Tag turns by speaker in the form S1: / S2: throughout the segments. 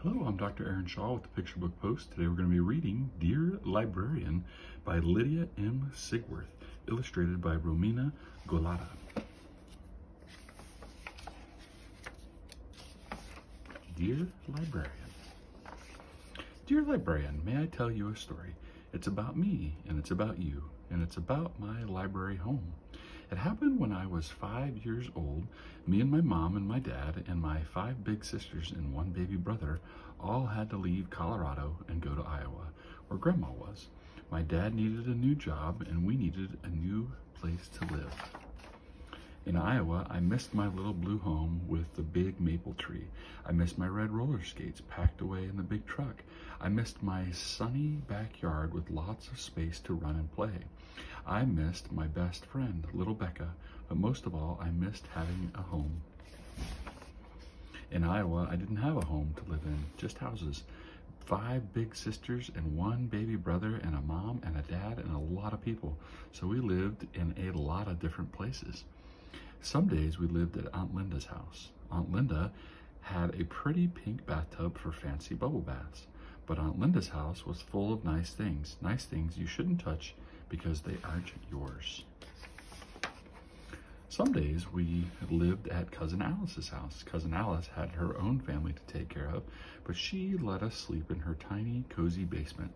S1: Hello, I'm Dr. Aaron Shaw with the Picture Book Post. Today we're going to be reading Dear Librarian by Lydia M. Sigworth, illustrated by Romina Golata. Dear Librarian. Dear Librarian, may I tell you a story? It's about me, and it's about you, and it's about my library home. It happened when I was 5 years old. Me and my mom and my dad and my 5 big sisters and 1 baby brother all had to leave Colorado and go to Iowa, where Grandma was. My dad needed a new job and we needed a new place to live. In Iowa, I missed my little blue home with the big maple tree. I missed my red roller skates packed away in the big truck. I missed my sunny backyard with lots of space to run and play. I missed my best friend, little Becca, but most of all, I missed having a home. In Iowa, I didn't have a home to live in, just houses. 5 big sisters and 1 baby brother and a mom and a dad and a lot of people. So we lived in a lot of different places. Some days we lived at Aunt Linda's house. Aunt Linda had a pretty pink bathtub for fancy bubble baths. But Aunt Linda's house was full of nice things you shouldn't touch because they aren't yours. Some days we lived at Cousin Alice's house. Cousin Alice had her own family to take care of, but she let us sleep in her tiny, cozy basement.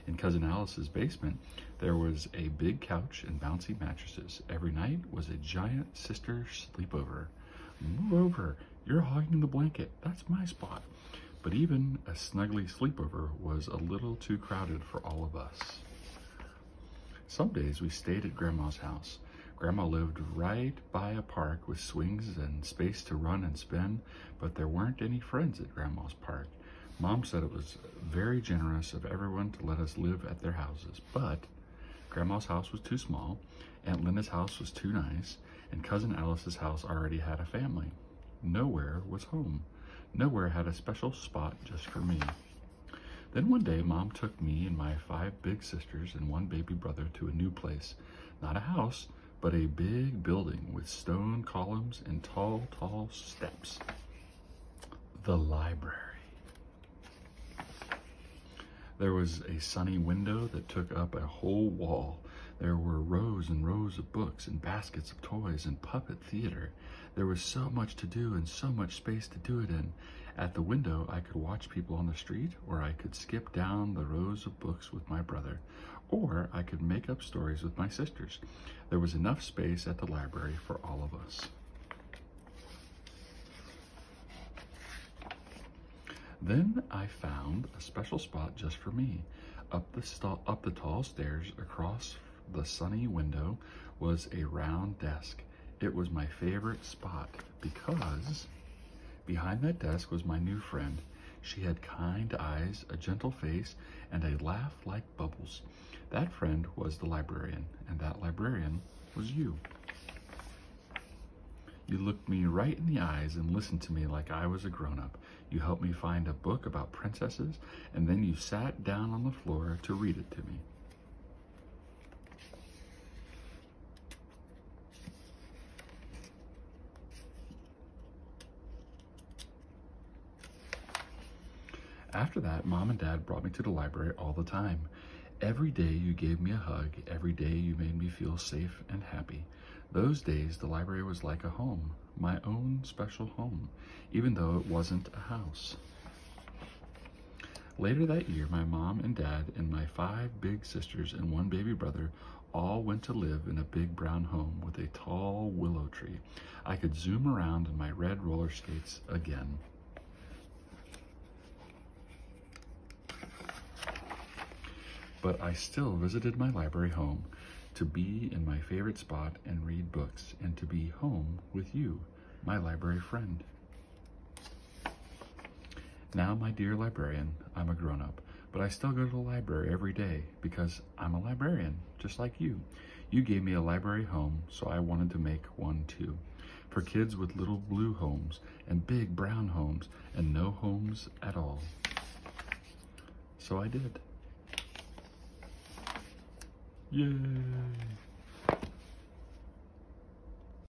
S1: In Cousin Alice's basement, there was a big couch and bouncy mattresses. Every night was a giant sister sleepover. Move over, you're hogging the blanket. That's my spot. But even a snuggly sleepover was a little too crowded for all of us. Some days we stayed at Grandma's house. Grandma lived right by a park with swings and space to run and spin, but there weren't any friends at Grandma's park. Mom said it was very generous of everyone to let us live at their houses, but Grandma's house was too small, Aunt Linda's house was too nice, and Cousin Alice's house already had a family. Nowhere was home. Nowhere had a special spot just for me. Then one day, Mom took me and my 5 big sisters and 1 baby brother to a new place. Not a house, but a big building with stone columns and tall, tall steps. The library. There was a sunny window that took up a whole wall. There were rows and rows of books and baskets of toys and puppet theater. There was so much to do and so much space to do it in. At the window, I could watch people on the street, or I could skip down the rows of books with my brother, or I could make up stories with my sisters. There was enough space at the library for all of us. Then I found a special spot just for me. Up the tall stairs across the sunny window was a round desk. It was my favorite spot because behind that desk was my new friend. She had kind eyes, a gentle face, and a laugh like bubbles. That friend was the librarian, and that librarian was you. You looked me right in the eyes and listened to me like I was a grown-up. You helped me find a book about princesses, and then you sat down on the floor to read it to me. After that, Mom and Dad brought me to the library all the time. Every day you gave me a hug. Every day you made me feel safe and happy. Those days, the library was like a home, my own special home, even though it wasn't a house. Later that year, my mom and dad and my 5 big sisters and 1 baby brother all went to live in a big brown home with a tall willow tree. I could zoom around in my red roller skates again. But I still visited my library home to be in my favorite spot and read books and to be home with you, my library friend. Now, my dear librarian, I'm a grown-up, but I still go to the library every day because I'm a librarian, just like you. You gave me a library home, so I wanted to make one too. For kids with little blue homes and big brown homes and no homes at all. So I did. Yay!